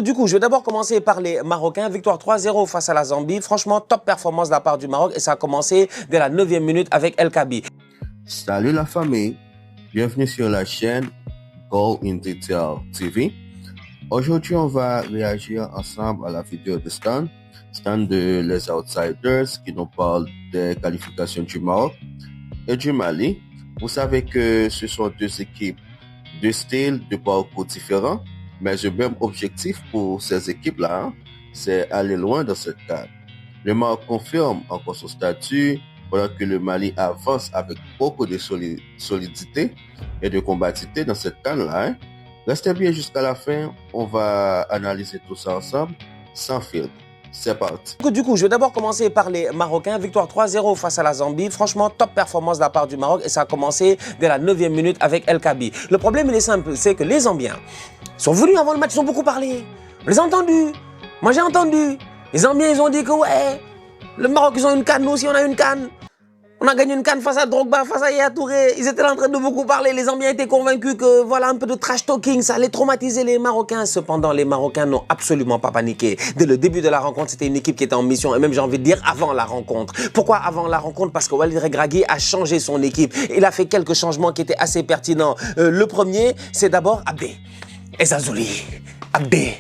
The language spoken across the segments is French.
Du coup, je vais d'abord commencer par les Marocains. Victoire 3-0 face à la Zambie. Franchement, top performance de la part du Maroc et ça a commencé dès la 9e minute avec El Kaabi. Salut la famille, bienvenue sur la chaîne Goal in Detail TV. Aujourd'hui, on va réagir ensemble à la vidéo de Stan de Les Outsiders qui nous parle des qualifications du Maroc et du Mali. Vous savez que ce sont deux équipes, deux styles de parcours différents, mais le même objectif pour ces équipes-là, c'est aller loin dans cette CAN. Le Maroc confirme encore son statut, pendant que le Mali avance avec beaucoup de solidité et de combativité dans cette CAN-là. Restez bien jusqu'à la fin, on va analyser tout ça ensemble, sans filtre. C'est parti. Du coup, je vais d'abord commencer par les Marocains. Victoire 3-0 face à la Zambie. Franchement, top performance de la part du Maroc et ça a commencé dès la 9e minute avec El Kaabi. Le problème, il est simple, c'est que les Zambiens sont venus avant le match, ils ont beaucoup parlé. On les a entendus. Moi, j'ai entendu. Les Zambiens, ils ont dit que ouais, le Maroc, ils ont une canne, nous aussi, on a une canne. On a gagné une canne face à Drogba, face à Yaya Touré. Ils étaient en train de beaucoup parler. Les Zambiens étaient convaincus que voilà un peu de trash talking, ça allait traumatiser les Marocains. Cependant, les Marocains n'ont absolument pas paniqué. Dès le début de la rencontre, c'était une équipe qui était en mission. Et même, j'ai envie de dire, avant la rencontre. Pourquoi avant la rencontre? Parce que Walid Regragui a changé son équipe. Il a fait quelques changements qui étaient assez pertinents. Le premier, c'est d'abord Abdé et Zazouli. Abdé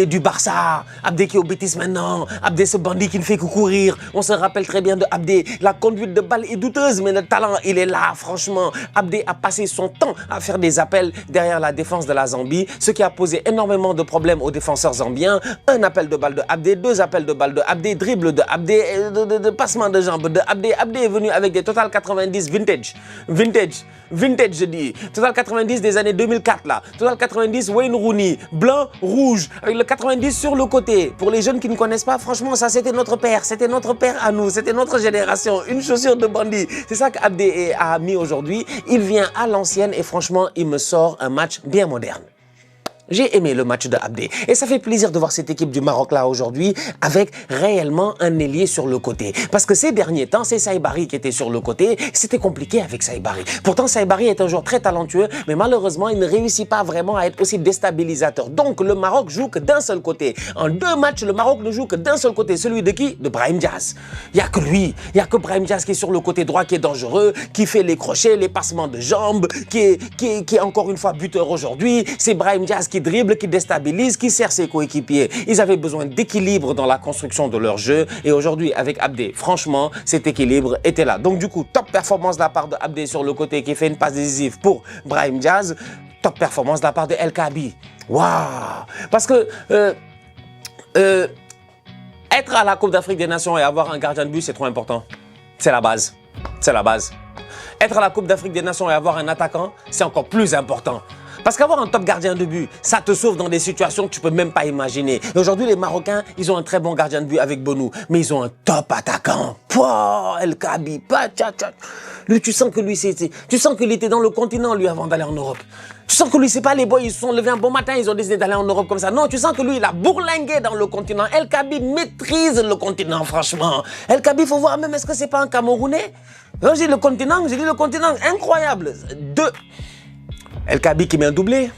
du Barça, Abdé qui est au Betis maintenant, Abdé ce bandit qui ne fait que courir. On se rappelle très bien de Abdé. La conduite de balle est douteuse, mais le talent, il est là, franchement. Abdé a passé son temps à faire des appels derrière la défense de la Zambie, ce qui a posé énormément de problèmes aux défenseurs zambiens. Un appel de balle de Abdé, deux appels de balle de Abdé, dribble de Abdé, de passement de jambes de Abdé. Abdé est venu avec des Total 90 vintage, je dis. Total 90 des années 2004, là. Total 90 Wayne Rooney, blanc, rouge, avec le 90 sur le côté. Pour les jeunes qui ne connaissent pas, franchement, ça c'était notre père à nous, c'était notre génération, une chaussure de bandit. C'est ça qu'Abdé a mis aujourd'hui. Il vient à l'ancienne et franchement, il me sort un match bien moderne. J'ai aimé le match de Abdé et ça fait plaisir de voir cette équipe du Maroc là aujourd'hui avec réellement un ailier sur le côté. Parce que ces derniers temps, c'est Saïbari qui était sur le côté. C'était compliqué avec Saïbari. Pourtant, Saïbari est un joueur très talentueux, mais malheureusement, il ne réussit pas vraiment à être aussi déstabilisateur. Donc, le Maroc joue que d'un seul côté. En deux matchs, le Maroc ne joue que d'un seul côté. Celui de qui? De Brahim Diaz. Il n'y a que lui. Il n'y a que Brahim Diaz qui est sur le côté droit, qui est dangereux, qui fait les crochets, les passements de jambes, qui est encore une fois buteur aujourd'hui. C'est Brahim Diaz qui dribble, qui déstabilise, qui sert ses coéquipiers. Ils avaient besoin d'équilibre dans la construction de leur jeu et aujourd'hui avec Abdé, franchement, cet équilibre était là. Donc du coup, top performance de la part de Abdé sur le côté qui fait une passe décisive pour Brahim Diaz. Top performance de la part de El Kaabi. Waouh! Parce que être à la Coupe d'Afrique des Nations et avoir un gardien de but, c'est trop important. C'est la base. C'est la base. Être à la Coupe d'Afrique des Nations et avoir un attaquant, c'est encore plus important. Parce qu'avoir un top gardien de but, ça te sauve dans des situations que tu peux même pas imaginer. Et aujourd'hui, les Marocains, ils ont un très bon gardien de but avec Bonou, mais ils ont un top attaquant. Pouah, El Kaabi, lui, tu sens que lui, tu sens qu'il était dans le continent, lui, avant d'aller en Europe. Tu sens que lui, c'est pas les boys, ils se sont levés un bon matin, ils ont décidé d'aller en Europe comme ça. Non, tu sens que lui, il a bourlingué dans le continent. El Kaabi maîtrise le continent, franchement. El Kaabi, il faut voir même, est-ce que c'est pas un Camerounais? J'ai dit le continent, incroyable. El Kaabi qui met un doublé.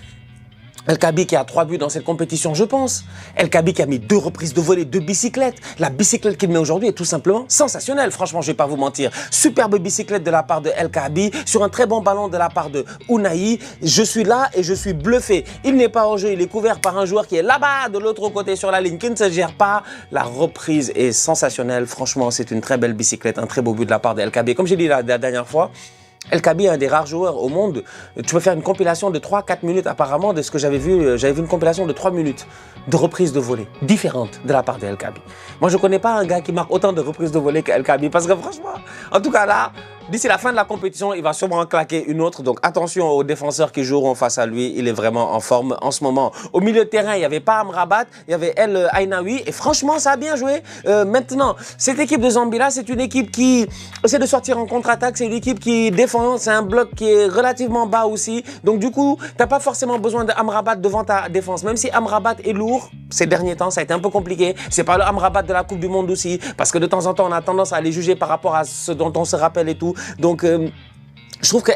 El Kaabi qui a 3 buts dans cette compétition, je pense. El Kaabi qui a mis 2 reprises de volée, 2 bicyclettes. La bicyclette qu'il met aujourd'hui est tout simplement sensationnelle. Franchement, je vais pas vous mentir. Superbe bicyclette de la part de El Kaabi sur un très bon ballon de la part de Ounahi. Je suis là et je suis bluffé. Il n'est pas en jeu, il est couvert par un joueur qui est là-bas, de l'autre côté sur la ligne, qui ne se gère pas. La reprise est sensationnelle. Franchement, c'est une très belle bicyclette, un très beau but de la part de El Kaabi. Comme j'ai dit la dernière fois, El Kaabi est un des rares joueurs au monde. Tu peux faire une compilation de 3-4 minutes apparemment de ce que j'avais vu. J'avais vu une compilation de 3 minutes de reprises de volée différentes de la part de El Kaabi. Moi, je ne connais pas un gars qui marque autant de reprises de volée qu'El Kaabi parce que franchement, en tout cas là, d'ici la fin de la compétition, il va sûrement claquer une autre. Donc attention aux défenseurs qui joueront face à lui. Il est vraiment en forme en ce moment. Au milieu de terrain, il n'y avait pas Amrabat, il y avait El Ainaoui. Et franchement, ça a bien joué. Maintenant, cette équipe de Zambie là, c'est une équipe qui essaie de sortir en contre-attaque. C'est une équipe qui défend. C'est un bloc qui est relativement bas aussi. Donc du coup, tu n'as pas forcément besoin d'Amrabat devant ta défense. Même si Amrabat est lourd, ces derniers temps, ça a été un peu compliqué. C'est pas le Amrabat de la Coupe du Monde aussi. Parce que de temps en temps, on a tendance à les juger par rapport à ce dont on se rappelle et tout. Donc, Je trouve que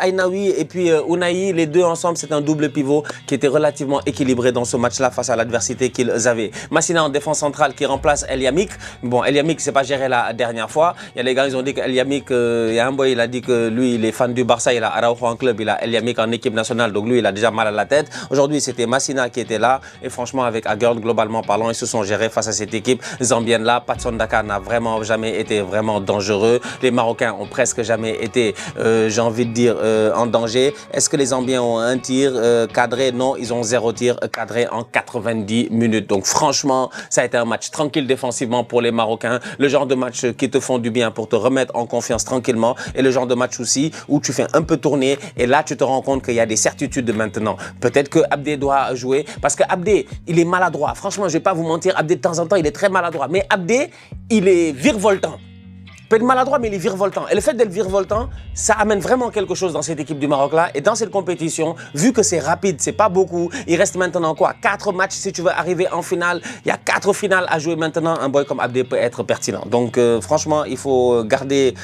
Ainaoui et puis Ounahi, les deux ensemble, c'est un double pivot qui était relativement équilibré dans ce match-là face à l'adversité qu'ils avaient. Massina en défense centrale qui remplace El Yamik. Bon, El Yamik s'est pas géré la dernière fois. Il y a les gars, ils ont dit qu'El Yamik, il y a un boy, il a dit que lui, il est fan du Barça, il a Araujo en club, il a El Yamik en équipe nationale, donc lui, il a déjà mal à la tête. Aujourd'hui, c'était Massina qui était là et franchement, avec Agerd, globalement parlant, ils se sont gérés face à cette équipe zambienne-là. Patson Daka n'a vraiment jamais été vraiment dangereux. Les Marocains ont presque jamais été j'ai envie de dire en danger. Est-ce que les Zambiens ont un tir cadré? Non, ils ont 0 tir cadré en 90 minutes. Donc franchement, ça a été un match tranquille défensivement pour les Marocains. Le genre de match qui te font du bien pour te remettre en confiance tranquillement. Et le genre de match aussi où tu fais un peu tourner et là tu te rends compte qu'il y a des certitudes maintenant. Peut-être que Abdé doit jouer parce que Abdé, il est maladroit. Franchement, je vais pas vous mentir, Abdé de temps en temps, il est très maladroit. Mais Abdé, il est virevoltant. Il peut être maladroit, mais il est virevoltant. Et le fait d'être virevoltant, ça amène vraiment quelque chose dans cette équipe du Maroc-là. Et dans cette compétition, vu que c'est rapide, c'est pas beaucoup, il reste maintenant quoi? 4 matchs si tu veux arriver en finale. Il y a 4 finales à jouer maintenant. Un boy comme Abdé peut être pertinent. Donc franchement, il faut le garder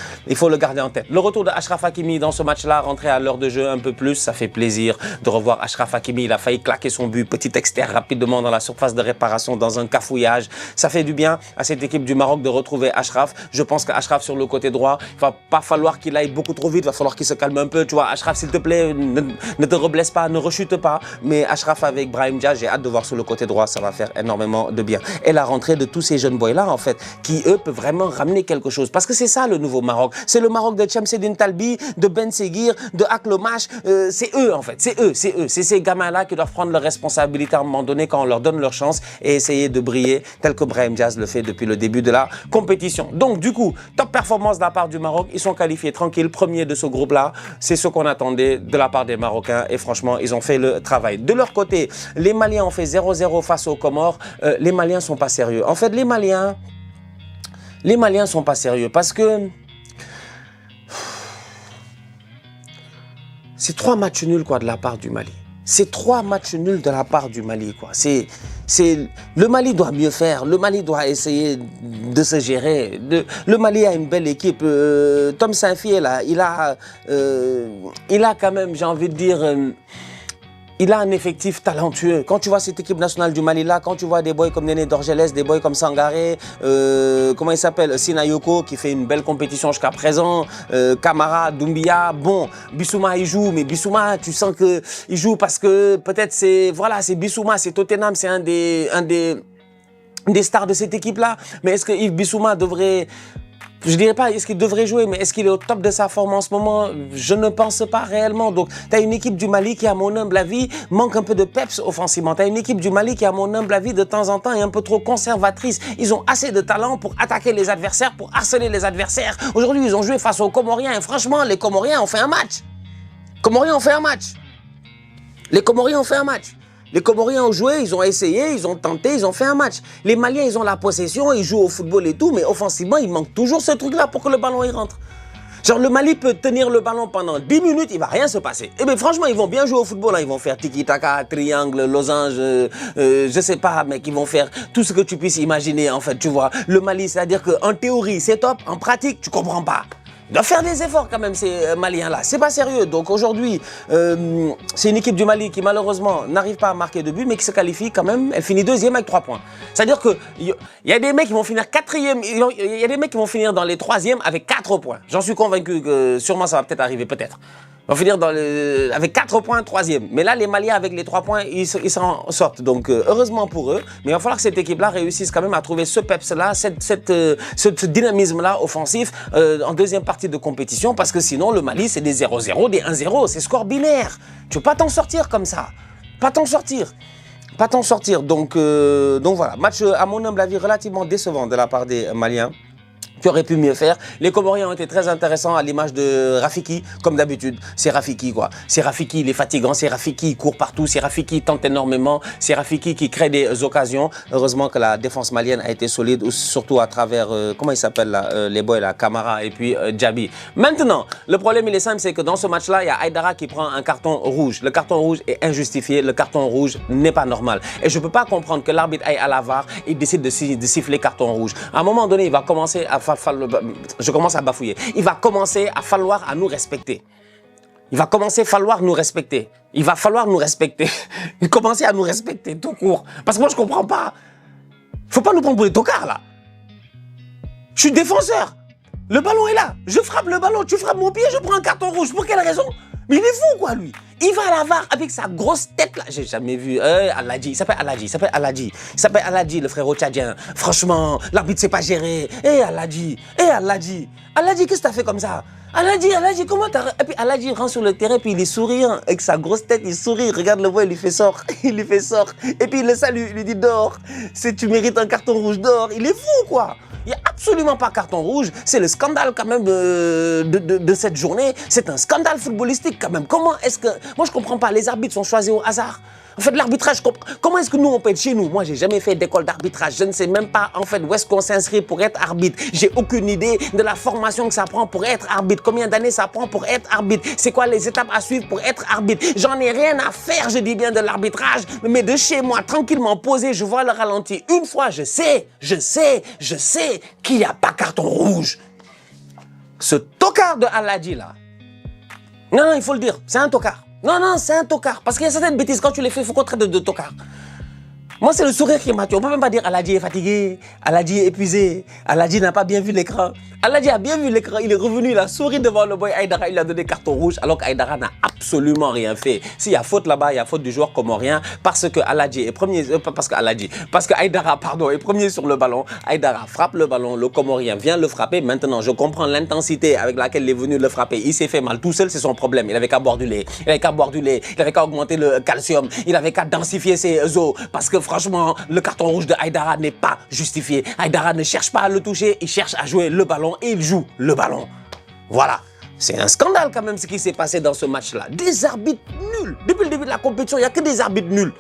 en tête. Le retour de Achraf Hakimi dans ce match-là, rentré à l'heure de jeu un peu plus, ça fait plaisir de revoir Achraf Hakimi. Il a failli claquer son but, petit externe rapidement dans la surface de réparation, dans un cafouillage. Ça fait du bien à cette équipe du Maroc de retrouver Achraf. Je pense qu'Achraf sur le côté droit, il va pas falloir qu'il aille beaucoup trop vite, il va falloir qu'il se calme un peu, tu vois. Achraf, s'il te plaît, ne te reblesse pas, ne rechute pas. Mais Achraf avec Brahim Diaz, j'ai hâte de voir sur le côté droit, ça va faire énormément de bien. Et la rentrée de tous ces jeunes boys-là, en fait, qui eux peuvent vraiment ramener quelque chose. Parce que c'est ça le nouveau Maroc. C'est le Maroc de Chamseddine Talbi, de Ben Seguir, de Aklomash. C'est eux, en fait. C'est eux. C'est ces gamins-là qui doivent prendre leurs responsabilités à un moment donné quand on leur donne leur chance et essayer de briller tel que Brahim Diaz le fait depuis le début de la compétition. Donc, du coup, top performance de la part du Maroc. Ils sont qualifiés tranquilles, premiers de ce groupe-là. C'est ce qu'on attendait de la part des Marocains et franchement, ils ont fait le travail. De leur côté, les Maliens ont fait 0-0 face aux Comores. Les Maliens sont pas sérieux. En fait, les Maliens sont pas sérieux parce que c'est 3 matchs nuls quoi de la part du Mali. C'est 3 matchs nuls de la part du Mali, quoi. Le Mali doit mieux faire. Le Mali doit essayer de se gérer. Le Mali a une belle équipe. Tom Saint-Fier, là, il a quand même, j'ai envie de dire, il a un effectif talentueux. Quand tu vois cette équipe nationale du Mali là, quand tu vois des boys comme Néné Dorgelès, des boys comme Sangaré, comment il s'appelle, Sinayoko qui fait une belle compétition jusqu'à présent, Camara, Doumbia, bon, Bissouma il joue, mais Bissouma tu sens que il joue parce que peut-être c'est Bissouma, c'est Tottenham, c'est un des stars de cette équipe là. Mais est-ce que Yves Bissouma devrait, je dirais pas est-ce qu'il devrait jouer, mais est-ce qu'il est au top de sa forme en ce moment? Je ne pense pas réellement. Donc, tu as une équipe du Mali qui, à mon humble avis, manque un peu de peps offensivement. Tu as une équipe du Mali qui, à mon humble avis, de temps en temps, est un peu trop conservatrice. Ils ont assez de talent pour attaquer les adversaires, pour harceler les adversaires. Aujourd'hui, ils ont joué face aux Comoriens. Et franchement, les Comoriens ont fait un match. Les Comoriens ont fait un match. Les Comoriens ont joué, ils ont essayé, ils ont tenté, ils ont fait un match. Les Maliens, ils ont la possession, ils jouent au football et tout, mais offensivement, il manque toujours ce truc-là pour que le ballon y rentre. Genre, le Mali peut tenir le ballon pendant 10 minutes, il va rien se passer. Eh bien, franchement, ils vont bien jouer au football, hein. Ils vont faire tiki-taka, triangle, losange, je sais pas, mec, ils vont faire tout ce que tu puisses imaginer, en fait, tu vois. Le Mali, c'est-à-dire qu'en théorie, c'est top, en pratique, tu comprends pas. Ils doivent faire des efforts quand même, ces Maliens-là. C'est pas sérieux. Donc aujourd'hui, c'est une équipe du Mali qui malheureusement n'arrive pas à marquer de but, mais qui se qualifie quand même. Elle finit 2e avec 3 points. C'est-à-dire que il y a des mecs qui vont finir 4e, il y a des mecs qui vont finir dans les 3e avec 4 points. J'en suis convaincu que sûrement ça va peut-être arriver, peut-être. Ils vont finir avec 4 points, 3e. Mais là, les Maliens, avec les 3 points, ils s'en sortent. Donc, heureusement pour eux. Mais il va falloir que cette équipe-là réussisse quand même à trouver ce peps-là, ce dynamisme-là offensif en deuxième partie de compétition. Parce que sinon, le Mali, c'est des 0-0, des 1-0. C'est score binaire. Tu peux pas t'en sortir comme ça. Pas t'en sortir. Donc voilà. Match, à mon humble avis, relativement décevant de la part des Maliens, qui aurait pu mieux faire. Les Comoriens ont été très intéressants à l'image de Rafiki, comme d'habitude. C'est Rafiki, quoi. C'est Rafiki, il est fatigant. C'est Rafiki, il court partout. C'est Rafiki, il tente énormément. C'est Rafiki qui crée des occasions. Heureusement que la défense malienne a été solide, surtout à travers, comment il s'appelle là, les boys, là, Camara et puis Djabi. Maintenant, le problème, il est simple, c'est que dans ce match-là, il y a Aïdara qui prend un carton rouge. Le carton rouge est injustifié. Le carton rouge n'est pas normal. Et je peux pas comprendre que l'arbitre aille à la VAR et décide de siffler carton rouge. À un moment donné, il va commencer à je commence à bafouiller. Il va commencer à falloir à nous respecter. Il va commencer à falloir nous respecter. Il va falloir nous respecter. Commencer à nous respecter tout court. Parce que moi, je comprends pas. Faut pas nous prendre pour des tocards, là. Je suis défenseur. Le ballon est là. Je frappe le ballon. Tu frappes mon pied, je prends un carton rouge. Pour quelle raison? Mais il est fou, quoi, lui. Il va à la VAR avec sa grosse tête, là. J'ai jamais vu. Aladji. Il s'appelle Aladji, le frérot tchadien. Franchement, l'arbitre sait pas gérer. Aladji. Aladji, qu'est-ce que t'as fait comme ça? Aladji, comment t'as... Et puis Aladji rentre sur le terrain, puis il est souriant. Avec sa grosse tête, il sourit. Regarde le voix, il lui fait sort. Il lui fait sort. Et puis il le salue, il lui dit dors. Tu mérites un carton rouge, dors. Il est fou, quoi. Il n'y a absolument pas carton rouge. C'est le scandale quand même de cette journée. C'est un scandale footballistique quand même. Comment est-ce que... Moi, je ne comprends pas. Les arbitres sont choisis au hasard. En fait, l'arbitrage, comment est-ce que nous, on peut être chez nous? Moi, j'ai jamais fait d'école d'arbitrage. Je ne sais même pas, en fait, où est-ce qu'on s'inscrit pour être arbitre. J'ai aucune idée de la formation que ça prend pour être arbitre. Combien d'années ça prend pour être arbitre? C'est quoi les étapes à suivre pour être arbitre? J'en ai rien à faire, je dis bien, de l'arbitrage. Mais de chez moi, tranquillement posé, je vois le ralenti. Une fois, je sais qu'il n'y a pas carton rouge. Ce tocard de Aladji, là. Non, il faut le dire, c'est un tocard. Non, c'est un tocard. Parce qu'il y a certaines bêtises, quand tu les fais, il faut qu'on traite de tocard. Moi, c'est le sourire qui m'a tué. On ne peut même pas dire Aladji est fatigué, Aladji est épuisé, Aladji n'a pas bien vu l'écran. Aladji a bien vu l'écran, il est revenu, il a souri devant le boy Aïdara, il lui a donné carton rouge, alors qu'Aïdara n'a absolument rien fait. S'il y a faute là-bas, il y a faute du joueur comorien, parce que Aladji est premier, parce que Aïdara, est premier sur le ballon. Aïdara frappe le ballon, le comorien vient le frapper. Maintenant, je comprends l'intensité avec laquelle il est venu le frapper. Il s'est fait mal tout seul, c'est son problème. Il avait qu'à boire du lait, il avait qu'à augmenter le calcium, il avait qu'à densifier ses os, parce que franchement, le carton rouge de Aïdara n'est pas justifié. Aïdara ne cherche pas à le toucher, il cherche à jouer le ballon et il joue le ballon. Voilà. C'est un scandale quand même ce qui s'est passé dans ce match-là. Des arbitres nuls. Depuis le début de la compétition, il n'y a que des arbitres nuls.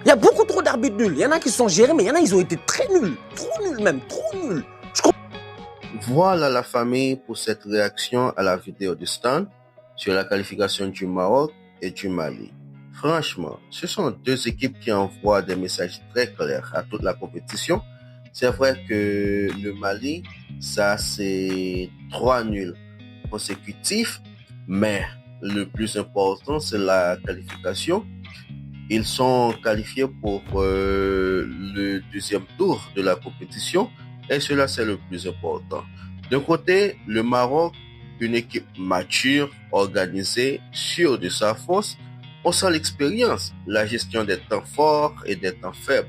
Il y a beaucoup trop d'arbitres nuls. Il y en a qui se sont gérés, mais il y en a, ils ont été très nuls. Trop nuls même, trop nuls. Voilà la famille pour cette réaction à la vidéo de Stan sur la qualification du Maroc et du Mali. Franchement, ce sont deux équipes qui envoient des messages très clairs à toute la compétition. C'est vrai que le Mali, ça c'est 3 nuls consécutifs, mais le plus important c'est la qualification. Ils sont qualifiés pour le deuxième tour de la compétition et cela c'est le plus important. D'un côté, le Maroc, une équipe mature, organisée, sûre de sa force. On sent l'expérience, la gestion des temps forts et des temps faibles.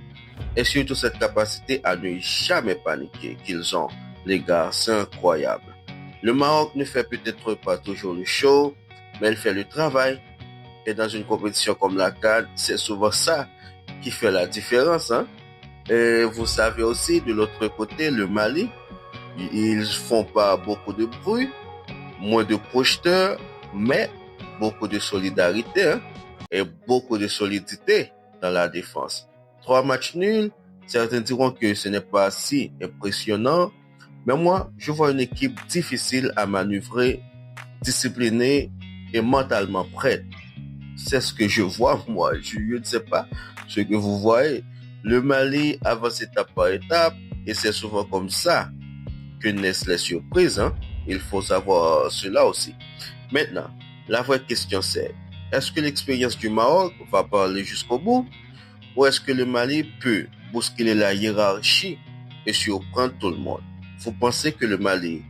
Et surtout cette capacité à ne jamais paniquer qu'ils ont. Les gars, c'est incroyable. Le Maroc ne fait peut-être pas toujours le show, mais il fait le travail. Et dans une compétition comme la CAN, c'est souvent ça qui fait la différence. Et vous savez aussi, de l'autre côté, le Mali, ils font pas beaucoup de bruit, moins de projeteurs, mais beaucoup de solidarité et beaucoup de solidité dans la défense. 3 matchs nuls, certains diront que ce n'est pas si impressionnant, mais moi, je vois une équipe difficile à manœuvrer, disciplinée et mentalement prête. C'est ce que je vois, moi. Je ne sais pas ce que vous voyez. Le Mali avance étape par étape et c'est souvent comme ça que naissent les surprises. Il faut savoir cela aussi. Maintenant, la vraie question c'est, est-ce que l'expérience du Maroc va parler jusqu'au bout ou est-ce que le Mali peut bousculer la hiérarchie et surprendre tout le monde? Vous pensez que le Mali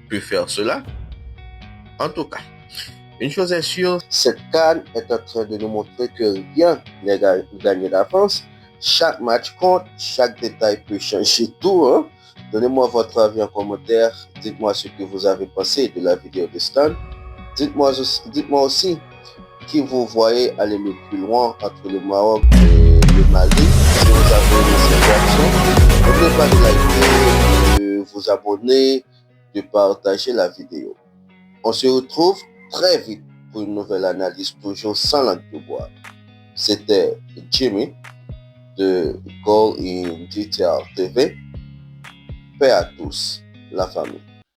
peut faire cela? En tout cas, une chose est sûre, cette CAN est en train de nous montrer que rien n'est gagné d'avance. Chaque match compte, chaque détail peut changer tout. Donnez-moi votre avis en commentaire. Dites-moi ce que vous avez pensé de la vidéo de Stan. Dites-moi aussi qui vous voyez aller le plus loin entre le Maroc et le Mali. Si vous avez aimé cette réaction, n'oubliez pas de liker, de vous abonner, de partager la vidéo. On se retrouve très vite pour une nouvelle analyse, toujours sans langue de bois. C'était Jimmy de Goal in Detail TV. Paix à tous, la famille.